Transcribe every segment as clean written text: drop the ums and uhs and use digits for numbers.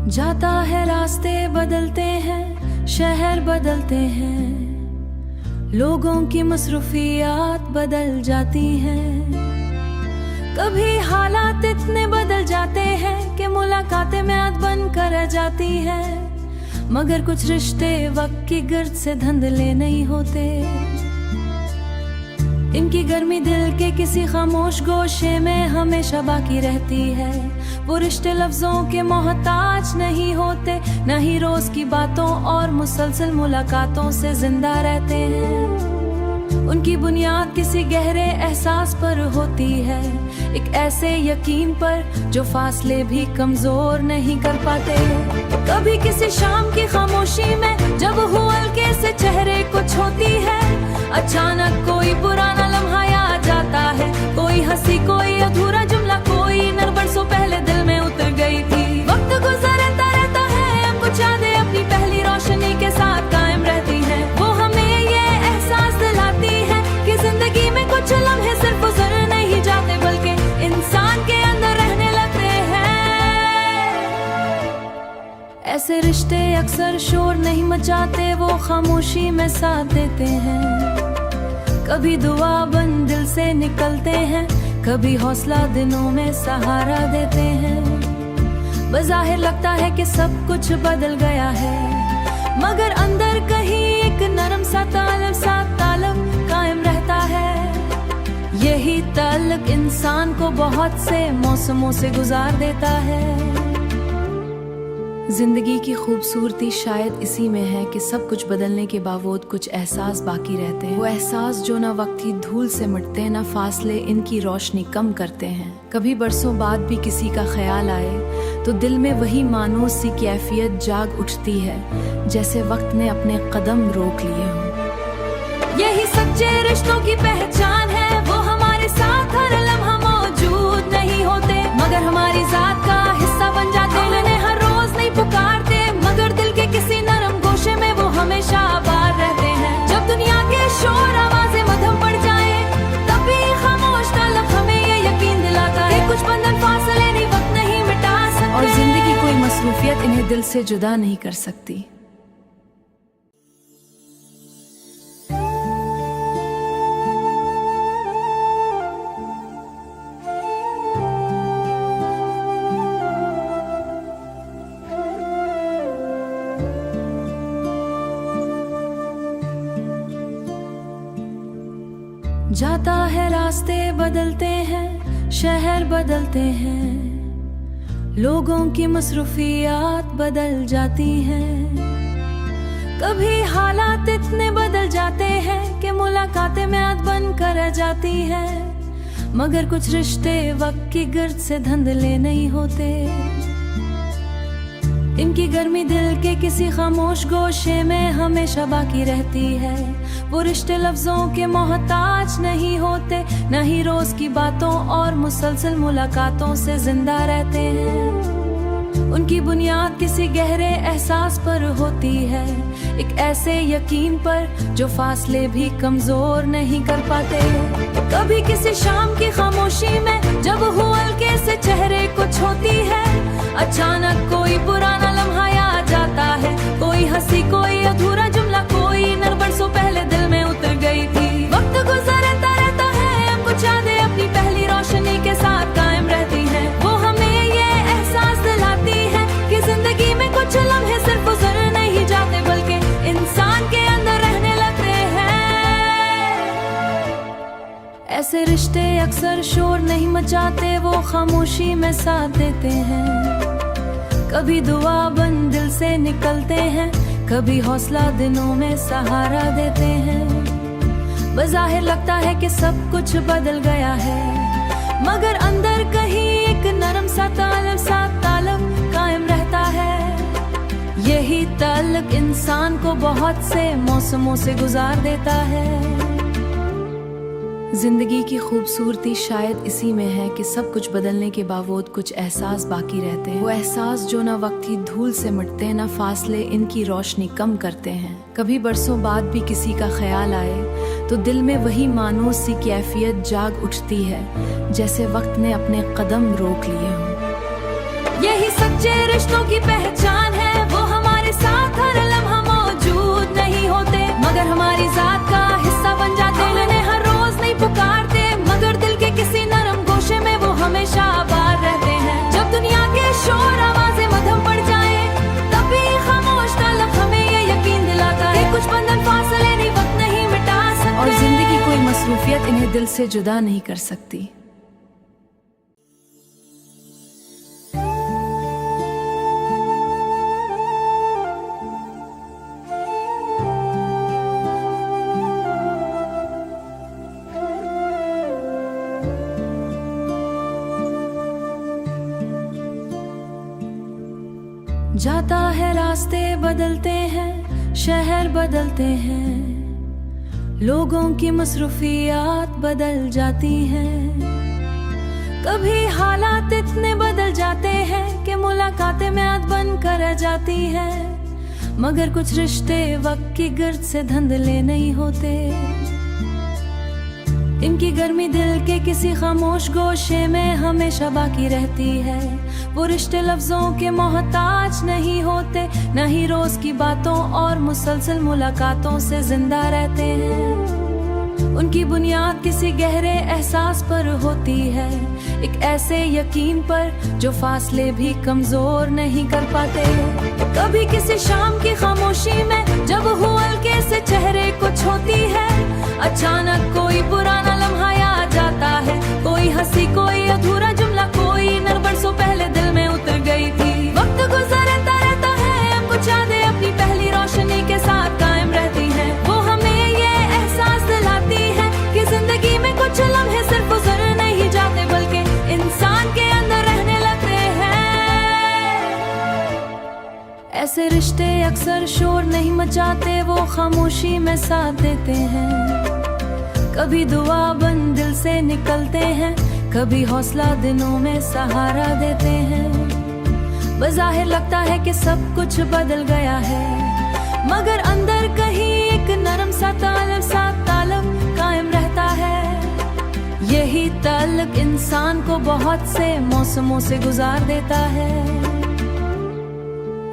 जाता है रास्ते बदलते हैं, शहर बदलते हैं, लोगों की मसरूफियात बदल जाती हैं। कभी हालात इतने बदल जाते हैं कि मुलाकातें म्याद बन कर रह जाती हैं, मगर कुछ रिश्ते वक्त की गर्द से धुंधले नहीं होते। इनकी गर्मी दिल के किसी खामोश गोशे में हमेशा बाकी रहती है। वो रिश्ते लफ्जों के मोहताज नहीं होते, न ही रोज की बातों और मुसलसल मुलाकातों से जिंदा रहते हैं। उनकी बुनियाद किसी गहरे एहसास पर होती है, एक ऐसे यकीन पर जो फासले भी कमजोर नहीं कर पाते। कभी किसी शाम की खामोशी में जब हल्के से चेहरे को छूती है, अचानक कोई पुराना लम्हा याद जाता है, कोई हंसी कोई अधूरा जुमला, कोई नर बरसों पहले दिल में उतर गई थी। वक्त गुजरता रहता है, अब कुछ यादें अपनी पहली रोशनी के साथ कायम रहती हैं। वो हमें ये एहसास दिलाती है कि जिंदगी में कुछ लम्हे सिर्फ गुजर नहीं जाते, बल्कि इंसान के अंदर रहने लगते हैं। ऐसे रिश्ते अक्सर शोर नहीं मचाते, वो खामोशी में साथ देते हैं। कभी दुआ बन दिल से निकलते हैं, कभी हौसला दिनों में सहारा देते हैं। बज़ाहिर लगता है कि सब कुछ बदल गया है, मगर अंदर कहीं एक नरम सा ताल्लुक कायम रहता है। यही ताल्लुक इंसान को बहुत से मौसमों से गुजार देता है। जिंदगी की खूबसूरती शायद इसी में है कि सब कुछ बदलने के बावजूद कुछ एहसास बाकी रहते हैं। वो एहसास जो ना वक्त की धूल से मिटते हैं, ना फासले इनकी रोशनी कम करते हैं। कभी बरसों बाद भी किसी का ख्याल आए तो दिल में वही मानूस सी कैफियत जाग उठती है, जैसे वक्त ने अपने कदम रोक लिए हों। यही सच्चे रिश्तों की पहचान है, वो हमारे साथ हर लम्हा मौजूद नहीं होते, मगर हमारी जात का हिस्सा बन जाते। उन्हें हर रोज नहीं पुकारते, मगर दिल के किसी नरम गोशे में वो हमेशा आबाद रहते हैं। जब दुनिया के शोर आवाजें मध्यम पड़ जाए, तभी खामोश ताल्लुक हमें ये यकीन दिलाता है, कुछ बंधन फासले नहीं, वक्त नहीं मिटा सकते, और जिंदगी कोई मसरूफियत इन्हें दिल से जुदा नहीं कर सकती। जाता है रास्ते बदलते हैं, शहर बदलते हैं, लोगों की मसरूफियात बदल जाती हैं। कभी हालात इतने बदल जाते हैं कि मुलाकातें म्याद बन कर रह जाती हैं, मगर कुछ रिश्ते वक्त की गर्द से धुंधले नहीं होते। इनकी गर्मी दिल के किसी खामोश गोशे में हमेशा बाकी रहती है। वो रिश्ते लफ्जों के मोहताज नहीं होते, न ही रोज की बातों और मुसलसल मुलाकातों से जिंदा रहते हैं। उनकी बुनियाद किसी गहरे एहसास पर होती है, एक ऐसे यकीन पर जो फासले भी कमजोर नहीं कर पाते। कभी किसी शाम की खामोशी में जब हल्के से चेहरे को छूती है, अचानक कोई पुराना लम्हा याद जाता है, कोई हंसी कोई अधूरा जुमला, कोई नर बरसों पहले दिल में उतर गई थी। वक्त गुजरता रहता है, अब कुछ यादें अपनी पहली रोशनी के साथ कायम रहती हैं। वो हमें ये एहसास दिलाती है कि जिंदगी में कुछ लम्हे सिर्फ गुजर नहीं जाते, बल्कि इंसान के अंदर रहने लगते हैं। ऐसे रिश्ते अक्सर शोर नहीं मचाते, वो खामोशी में साथ देते हैं। कभी दुआ बन दिल से निकलते हैं, कभी हौसला दिनों में सहारा देते हैं। बज़ाहिर लगता है कि सब कुछ बदल गया है, मगर अंदर कहीं एक नरम सा ताल्लुक कायम रहता है। यही ताल्लुक इंसान को बहुत से मौसमों से गुजार देता है। जिंदगी की खूबसूरती शायद इसी में है कि सब कुछ बदलने के बावजूद कुछ एहसास बाकी रहते हैं। वो एहसास जो ना वक्त की धूल से मिटते हैं, ना फासले इनकी रोशनी कम करते हैं। कभी बरसों बाद भी किसी का ख्याल आए तो दिल में वही मानूस सी कैफियत जाग उठती है, जैसे वक्त ने अपने कदम रोक लिए हों। यही सच्चे रिश्तों की पहचान है, वो हमारे साथ हर लम्हा मौजूद नहीं होते, मगर हमारी जात का हिस्सा बन जाते। उन्हें हर रोज नहीं पुकारते, मगर दिल के किसी नरम गोशे में वो हमेशा आबाद रहते हैं। जब दुनिया के शोर आवाजें मध्यम पड़ जाए, तभी खामोश तलब हमें ये यकीन दिलाता है, कुछ बंधन फासले नहीं, वक्त नहीं मिटा सकते, और जिंदगी कोई मसरूफियत इन्हें दिल से जुदा नहीं कर सकती। जाता है रास्ते बदलते हैं, शहर बदलते हैं, लोगों की मसरूफियात बदल जाती हैं। कभी हालात इतने बदल जाते हैं कि मुलाकातें म्याद बन कर रह जाती हैं, मगर कुछ रिश्ते वक्त की गिर्द से धंधले नहीं होते। इनकी गर्मी दिल के किसी खामोश गोशे में हमेशा बाकी रहती है। वो रिश्ते लफ्जों के मोहताज नहीं होते, न ही रोज की बातों और मुसलसल मुलाकातों से जिंदा रहते हैं। उनकी बुनियाद किसी गहरे एहसास पर होती है, एक ऐसे यकीन पर जो फासले भी कमजोर नहीं कर पाते। कभी किसी शाम की खामोशी में जब हल्के से चेहरे को छूती है, अचानक कोई पुराना लम्हा याद जाता है, कोई हंसी कोई अधूरा जुमला, कोई नर बरसों पहले दिल में उतर गई थी। वक्त गुजरता रहता है, अब कुछ यादें अपनी पहली रोशनी के साथ कायम रहती हैं। वो हमें ये एहसास दिलाती है कि जिंदगी में कुछ लम्हे सिर्फ गुजर नहीं जाते, बल्कि इंसान के अंदर रहने लगते हैं। ऐसे रिश्ते अक्सर शोर नहीं मचाते, वो खामोशी में साथ देते हैं। कभी दुआ बन दिल से निकलते हैं, कभी हौसला दिनों में सहारा देते हैं। बज़ाहिर लगता है कि सब कुछ बदल गया है, मगर अंदर कहीं एक नरम सा ताल्लुक कायम रहता है। यही ताल्लुक इंसान को बहुत से मौसमों से गुजार देता है।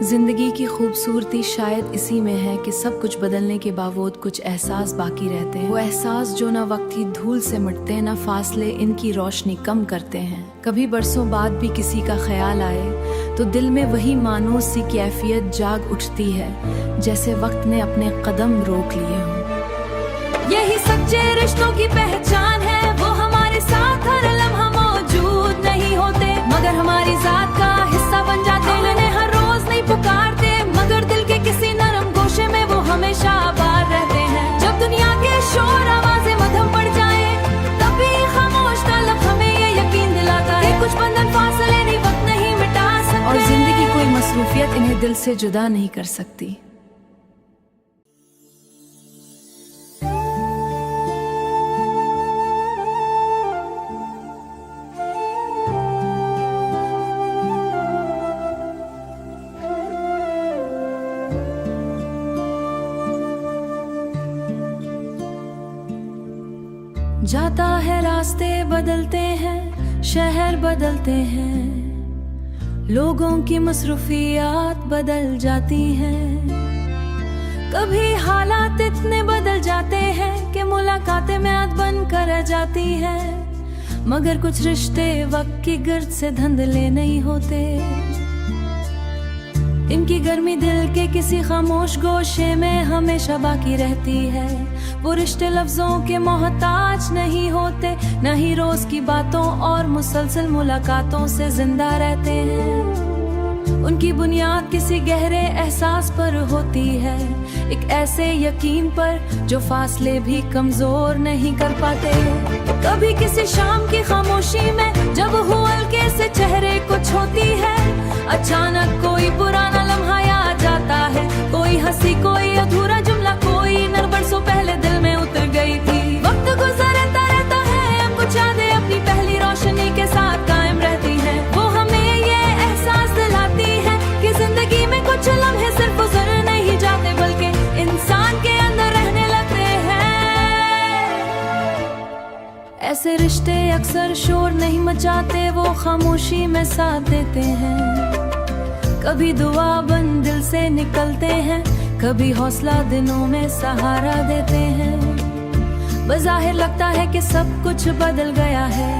जिंदगी की खूबसूरती शायद इसी में है कि सब कुछ बदलने के बावजूद कुछ एहसास बाकी रहते हैं। वो एहसास जो न वक्त की धूल से मिटते, न फासले इनकी रोशनी कम करते हैं। कभी बरसों बाद भी किसी का ख्याल आए तो दिल में वही मानूस सी कैफियत जाग उठती है, जैसे वक्त ने अपने कदम रोक लिए हों। यही सच्चे रिश्तों की पहचान है, वो हमारे साथ हर लम्हा मौजूद नहीं होते, मगर हमारी जात का हिस्सा बन जाते। उन्हें हर रोज नहीं पुकारते, मगर दिल के किसी नरम गोशे में वो हमेशा आबाद रहते हैं। जब दुनिया के शोर आवाजें मध्यम पड़ जाए, तभी खामोश तलब हमें ये यकीन दिलाता है, कुछ बंधन फासले नहीं, वक्त नहीं मिटा सकते, और जिंदगी कोई मसरूफियत इन्हें दिल से जुदा नहीं कर सकती। जाता है रास्ते बदलते हैं, शहर बदलते हैं, लोगों की मसरूफियात बदल जाती हैं। कभी हालात इतने बदल जाते हैं कि मुलाकातें म्याद बन कर रह जाती हैं, मगर कुछ रिश्ते वक्त की गिर्द से धंधले नहीं होते। इनकी गर्मी दिल के किसी खामोश गोशे में हमेशा बाकी रहती है। वो रिश्ते लफ्जों के मोहताज नहीं होते, न ही रोज की बातों और मुसलसल मुलाकातों से जिंदा रहते हैं। उनकी बुनियाद किसी गहरे एहसास पर होती है, एक ऐसे यकीन पर जो फासले भी कमजोर नहीं कर पाते। कभी किसी शाम की खामोशी में जब हल्के से चेहरे को छूती है, अचानक कोई पुराना लम्हा याद जाता है, कोई हंसी कोई अधूरा जुमला, कोई नर बरसों पहले दिल में उतर गई थी। वक्त गुजरता रहता है, अब कुछ यादें अपनी पहली रोशनी के साथ कायम रहती हैं। वो हमें ये एहसास दिलाती है कि जिंदगी में कुछ लम्हे सिर्फ गुजर नहीं जाते, बल्कि इंसान के अंदर रहने लगते हैं। ऐसे रिश्ते अक्सर शोर नहीं मचाते, वो खामोशी में साथ देते हैं। कभी दुआ बन दिल से निकलते हैं, कभी हौसला दिनों में सहारा देते हैं। बज़ाहिर लगता है कि सब कुछ बदल गया है,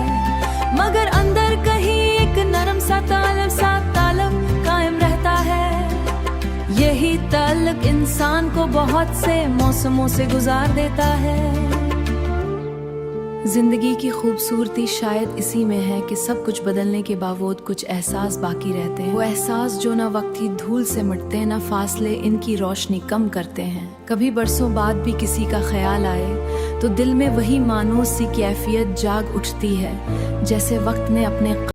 मगर अंदर कहीं एक नरम सा ताल्लुक कायम रहता है। यही ताल्लुक इंसान को बहुत से मौसमों से गुजार देता है। जिंदगी की खूबसूरती शायद इसी में है कि सब कुछ बदलने के बावजूद कुछ एहसास बाकी रहते हैं। वो एहसास जो ना वक्त की धूल से मिटते हैं, ना फासले इनकी रोशनी कम करते हैं। कभी बरसों बाद भी किसी का ख्याल आए तो दिल में वही मानूस सी कैफियत जाग उठती है, जैसे वक्त ने अपने